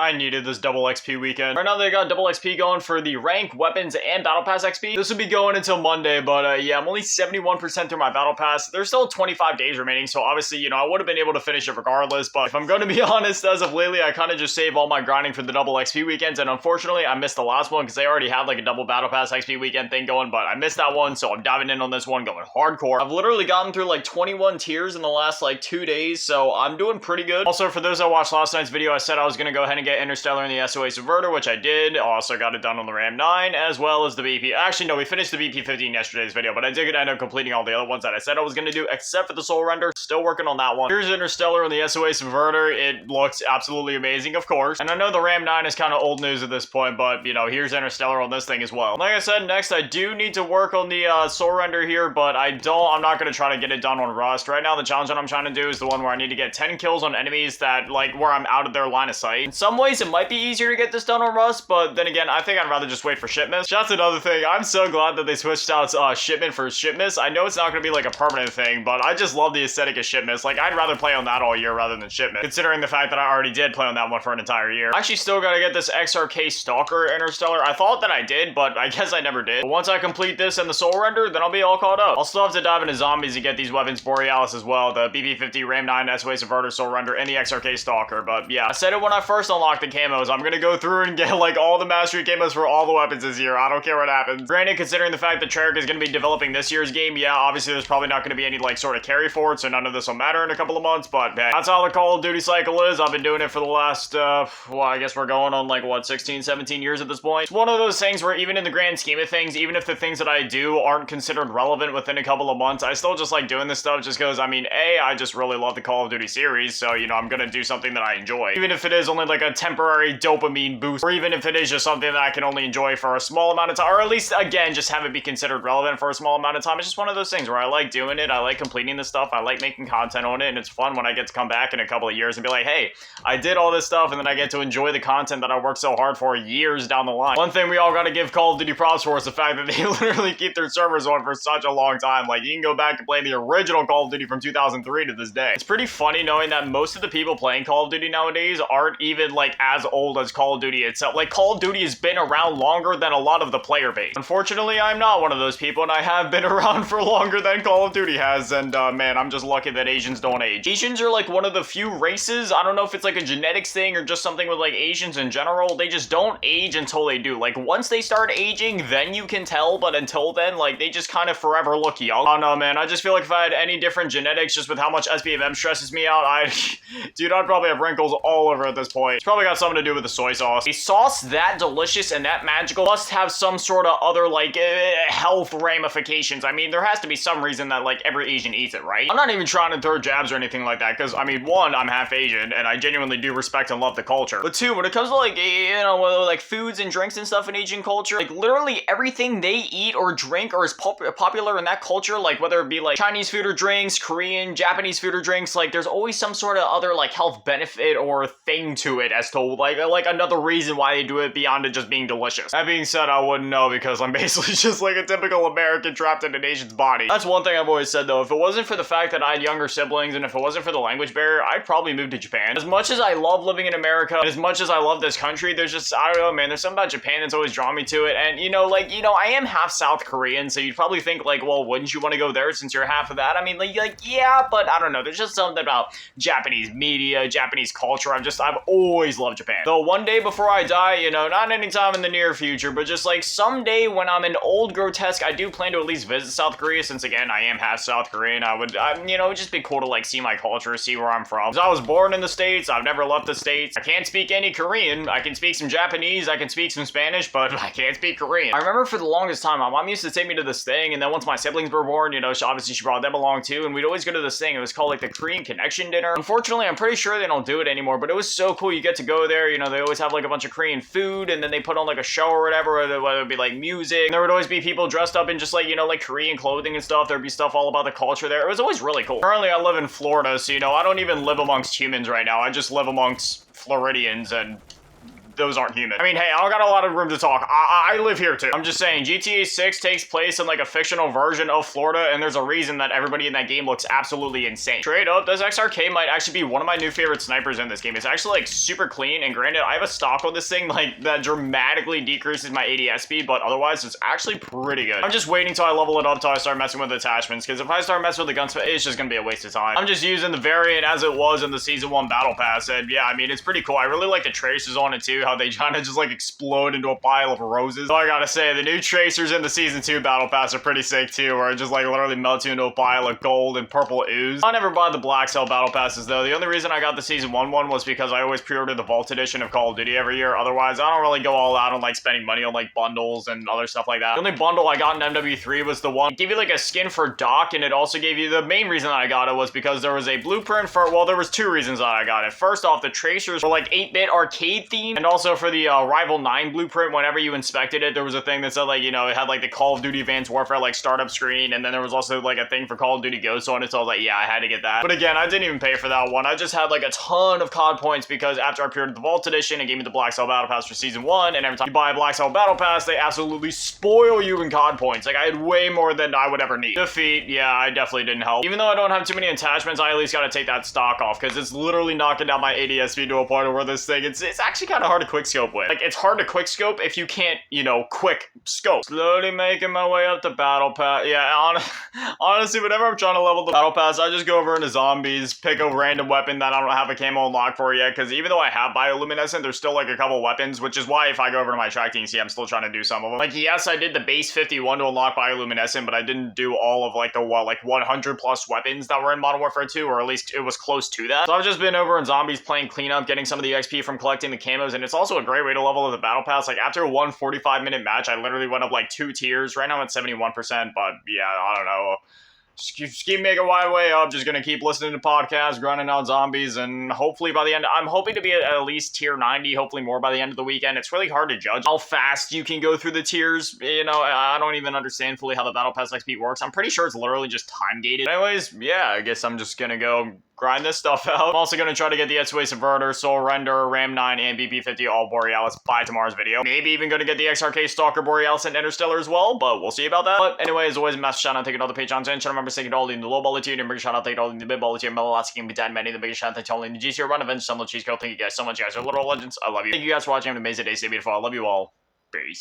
I needed this double XP weekend. Right now they got double XP going for the rank, weapons, and battle pass XP. This will be going until Monday, but yeah, I'm only 71% through my battle pass. There's still 25 days remaining, so obviously, you know, I would have been able to finish it regardless, but if I'm going to be honest, as of lately, I kind of just save all my grinding for the double XP weekends, and unfortunately, I missed the last one because they already had like a double battle pass XP weekend thing going, but I missed that one, so I'm diving in on this one, going hardcore. I've literally gotten through like 21 tiers in the last like 2 days, so I'm doing pretty good. Also, for those that watched last night's video, I said I was going to go ahead and get Interstellar and the SOA Subverter, which I did. Also got it done on the Ram 9, as well as the BP. Actually, no, we finished the BP-15 in yesterday's video, but I did end up completing all the other ones that I said I was going to do, except for the Soul Render. Still working on that one. Here's Interstellar and the SOA Subverter. It looks absolutely amazing, of course. And I know the Ram 9 is kind of old news at this point, but, you know, here's Interstellar on this thing as well. Like I said, next, I do need to work on the Soul Render here, but I'm not going to try to get it done on Rust. Right now, the challenge that I'm trying to do is the one where I need to get 10 kills on enemies that, like, where I'm out of their line of sight. In some ways, it might be easier to get this done on Rust, but then again, I think I'd rather just wait for Shipmist. That's another thing. I'm so glad that they switched out Shipment for Shipmist. I know it's not going to be like a permanent thing, but I just love the aesthetic of Shipmist. Like, I'd rather play on that all year rather than Shipment, considering the fact that I already did play on that one for an entire year. I actually still got to get this XRK Stalker Interstellar. I thought that I did, but I guess I never did. But once I complete this and the Soul Render, then I'll be all caught up. I'll still have to dive into zombies and get these weapons, Borealis as well, the BP-50, Ram 9, SOA Subverter, Soul Render, and the XRK Stalker. But yeah, I said it when I first unlocked the camos. I'm gonna go through and get like all the mastery camos for all the weapons this year. I don't care what happens. Granted, considering the fact that Treyarch is gonna be developing this year's game, yeah, obviously there's probably not gonna be any like sort of carry for it, so none of this will matter in a couple of months, but hey, that's how the Call of Duty cycle is. I've been doing it for the last, well, I guess we're going on like, what, 16, 17 years at this point. It's one of those things where even in the grand scheme of things, even if the things that I do aren't considered relevant within a couple of months, I still just like doing this stuff just because, I mean, I just really love the Call of Duty series, so, you know, I'm gonna do something that I enjoy. Even if it is only like a temporary dopamine boost, or even if it is just something that I can only enjoy for a small amount of time, or at least, again, just have it be considered relevant for a small amount of time. It's just one of those things where I like doing it, I like completing this stuff, I like making content on it, and it's fun when I get to come back in a couple of years and be like, hey, I did all this stuff, and then I get to enjoy the content that I worked so hard for years down the line. One thing we all gotta give Call of Duty props for is the fact that they literally keep their servers on for such a long time. Like, you can go back and play the original Call of Duty from 2003 to this day. It's pretty funny knowing that most of the people playing Call of Duty nowadays aren't even, like, as old as Call of Duty itself. Like, Call of Duty has been around longer than a lot of the player base. Unfortunately, I'm not one of those people, and I have been around for longer than Call of Duty has, and, man, I'm just lucky that Asians don't age. Asians are, like, one of the few races, I don't know if it's, like, a genetics thing or just something with, like, Asians in general, they just don't age until they do. Like, once they start aging, then you can tell, but until then, like, they just kind of forever look young. I don't know, man, I just feel like if I had any different genetics, just with how much SPFM stresses me out, dude, I'd probably have wrinkles all over at this point. It's probably got something to do with the soy sauce. A sauce that delicious and that magical must have some sort of other, like, health ramifications. I mean, there has to be some reason that, like, every Asian eats it, right? I'm not even trying to throw jabs or anything like that, because, I mean, one, I'm half Asian, and I genuinely do respect and love the culture. But two, when it comes to, like, you know, like, foods and drinks and stuff in Asian culture, like, literally everything they eat or drink or is popular in that culture, like, whether it be, like, Chinese food or drinks, Korean, Japanese food or drinks, like, there's always some sort of other, like, health benefit or thing to it as to, like another reason why they do it beyond it just being delicious. That being said, I wouldn't know because I'm basically just, like, a typical American trapped in an Asian's body. That's one thing I've always said, though. If it wasn't for the fact that I had younger siblings and if it wasn't for the language barrier, I'd probably move to Japan. As much as I love living in America, and as much as I love this country, there's just, I don't know, man, there's something about Japan that's always drawn me to it. And, you know, like, you know, I am half South Korean, so you'd probably think, like, well, wouldn't you want to go there since you're half of that? I mean, like, yeah, but I don't know. There's just something about Japanese media, Japanese culture. I've always loved Japan. Though one day before I die, you know, not anytime in the near future, but just, like, someday when I'm an old grotesque, I do plan to at least visit South Korea, since, again, I am half South Korean. You know, it'd just be cool to, like, see my culture, see where I'm from. Because I was born in the States, I've never left the States. I can't speak any Korean. I can speak some Japanese, I can speak some Spanish, but I can't speak Korean. I remember for the longest time, my mom used to take me to this thing, and then once my siblings were born, you know, obviously she brought them along too, and we'd always go to this thing. It was called, like, the Korean Connection Dinner. Unfortunately, I'm pretty sure they don't do it anymore, but it was so cool. You get to go there, you know, they always have, like, a bunch of Korean food, and then they put on, like, a show or whatever, whether it would be, like, music. And there would always be people dressed up in just, like, you know, like, Korean clothing and stuff. There'd be stuff all about the culture there. It was always really cool. Currently, I live in Florida, so, you know, I don't even live amongst humans right now. I just live amongst Floridians and those aren't human. I mean, hey, I don't got a lot of room to talk. I live here too. I'm just saying, GTA 6 takes place in like a fictional version of Florida, and there's a reason that everybody in that game looks absolutely insane. Straight up, this XRK might actually be one of my new favorite snipers in this game. It's actually like super clean, and granted, I have a stock on this thing like that dramatically decreases my ADS speed, but otherwise, it's actually pretty good. I'm just waiting till I level it up till I start messing with attachments, because if I start messing with the guns, it's just gonna be a waste of time. I'm just using the variant as it was in the Season 1 Battle Pass, and yeah, I mean, it's pretty cool. I really like the tracers on it too, how they kind of just like explode into a pile of roses. So I gotta say, the new tracers in the Season 2 Battle Pass are pretty sick too, where it just like literally melts you into a pile of gold and purple ooze. I never bought the Black Cell Battle Passes though. The only reason I got the Season 1 one was because I always pre-ordered the Vault Edition of Call of Duty every year. Otherwise, I don't really go all out on like spending money on like bundles and other stuff like that. The only bundle I got in MW3 was the one. It gave you like a skin for Doc, and it also gave you, the main reason that I got it was because there was a blueprint for, well, there was two reasons that I got it. First off, the tracers were like 8-bit arcade themed, and also for the Rival 9 blueprint, whenever you inspected it, there was a thing that said like, you know, it had like the Call of Duty Advanced Warfare like startup screen, and then there was also like a thing for Call of Duty Ghosts on it, so I was like, yeah, I had to get that. But again, I didn't even pay for that one. I just had like a ton of COD points because after I pre-ordered the Vault Edition, it gave me the Black Cell Battle Pass for Season 1, and every time you buy a Black Cell Battle Pass, they absolutely spoil you in COD points. Like, I had way more than I would ever need. Defeat, yeah, I definitely didn't help. Even though I don't have too many attachments, I at least gotta take that stock off, because it's literally knocking down my ADS speed to a point where this thing, it's actually kind of hard to quick scope with. Like, it's hard to quick scope if you can't, you know, quick scope. Slowly making my way up the Battle Pass. Yeah, honestly, whenever I'm trying to level the Battle Pass, I just go over into zombies, pick a random weapon that I don't have a camo unlocked for yet, because even though I have bioluminescent, there's still like a couple weapons, which is why if I go over to my track team, see, I'm still trying to do some of them. Like, yes, I did the base 51 to unlock bioluminescent, but I didn't do all of like the, what, like 100 plus weapons that were in Modern Warfare 2, or at least it was close to that. So I've just been over in zombies playing cleanup, getting some of the XP from collecting the camos, and it's also a great way to level up the Battle Pass. Like, after one 45-minute match, I literally went up like 2 tiers. Right now I'm at 71%, but yeah, I don't know. Just keep making my way up. Just gonna keep listening to podcasts, grinding out zombies, and hopefully by the end, I'm hoping to be at least tier 90, hopefully more by the end of the weekend. It's really hard to judge how fast you can go through the tiers. You know, I don't even understand fully how the Battle Pass XP works. I'm pretty sure it's literally just time gated. Anyways, yeah, I guess I'm just gonna go grind this stuff out. I'm also going to try to get the S-Way Subverter, Soul Render, Ram 9, and BP-50 all Borealis by tomorrow's video. Maybe even going to get the XRK Stalker Borealis and Interstellar as well, but we'll see about that. But anyway, as always, a massive shout out, thank you to all the Patreons and channel members, thank you to all in the low ball tier, and big shout out, thank you to all in the mid ball tier, Melalasi King, Bitan, Manny, the biggest shout out, thank you to all in the GCR Run Events, some of the cheese code. Thank you guys so much, you guys are literal legends. I love you. Thank you guys for watching. Have an amazing day. Stay beautiful. I love you all. Peace.